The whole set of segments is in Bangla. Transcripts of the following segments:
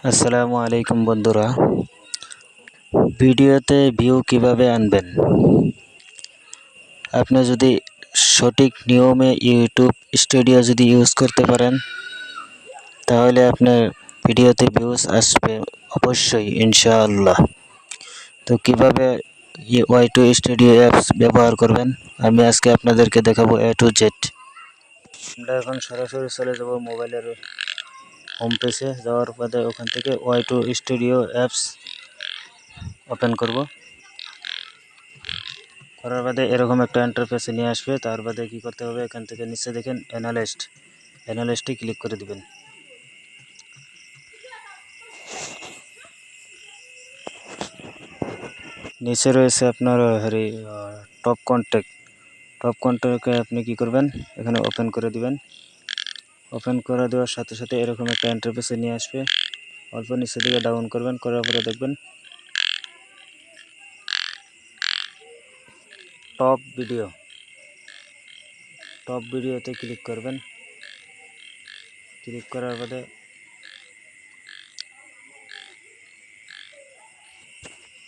আসসালামু আলাইকুম বন্ধুরা, ভিডিওতে ভিউ কিভাবে আনবেন। আপনি যদি সঠিক নিয়মে ইউটিউব স্টুডিও যদি ইউজ করতে পারেন তাহলে আপনার ভিডিওতে ভিউজ আসবে অবশ্যই ইনশাআল্লাহ। তো কিভাবে Y2 স্টুডিও অ্যাপস ব্যবহার করবেন আমি আজকে আপনাদেরকে দেখাবো A to Z। আমরা এখন সরাসরি চলে যাব মোবাইলের হোম পেজে। যাওয়ার পরে ওখান থেকে Y2 স্টুডিও অ্যাপস ওপেন করব। করার বাদে এরকম একটা ইন্টারফেসে নিয়ে আসবে। তার বাদে কি করতে হবে, এখান থেকে নিচে দেখেন অ্যানালিস্টে ক্লিক করে দিবেন। নিচে রয়েছে আপনার টপ কন্ট্যাক্টকে আপনি কি করবেন, এখানে ওপেন করে দিবেন। ওপেন করে দেওয়ার সাথে সাথে এরকম একটা ইন্টারফেসে নিয়ে আসবে। অল্প নিচে দিকে ডাউন করবেন, করার পরে দেখবেন টপ ভিডিওতে ক্লিক করবেন। ক্লিক করার বাদে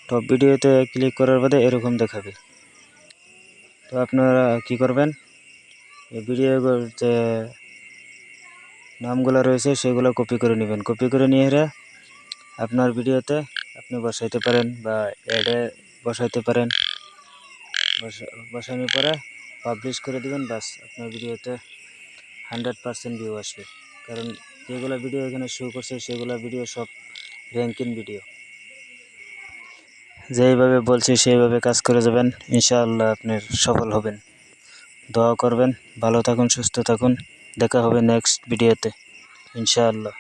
টপ ভিডিওতে ক্লিক করার বাদে এরকম দেখাবে। তো আপনারা কি করবেন, এই ভিডিওর যে নামগুলো রয়েছে সেগুলো কপি করে নেবেন। কপি করে নিয়ে আপনার ভিডিওতে আপনি বসাইতে পারেন বা অ্যাডে বসাইতে পারেন। বসানোর পরে পাবলিশ করে দিবেন, বাস আপনার ভিডিওতে 100% ভিউ আসবে। কারণ যেগুলো ভিডিও এখানে শো করছে সেগুলো ভিডিও সব র্যাঙ্কিং ভিডিও। যেইভাবে বলছি সেইভাবে কাজ করে যাবেন, ইনশাআল্লাহ আপনি সফল হবেন। দোয়া করবেন, ভালো থাকুন, সুস্থ থাকুন। দেখা হবে নেক্সট ভিডিওতে ইনশাআল্লাহ।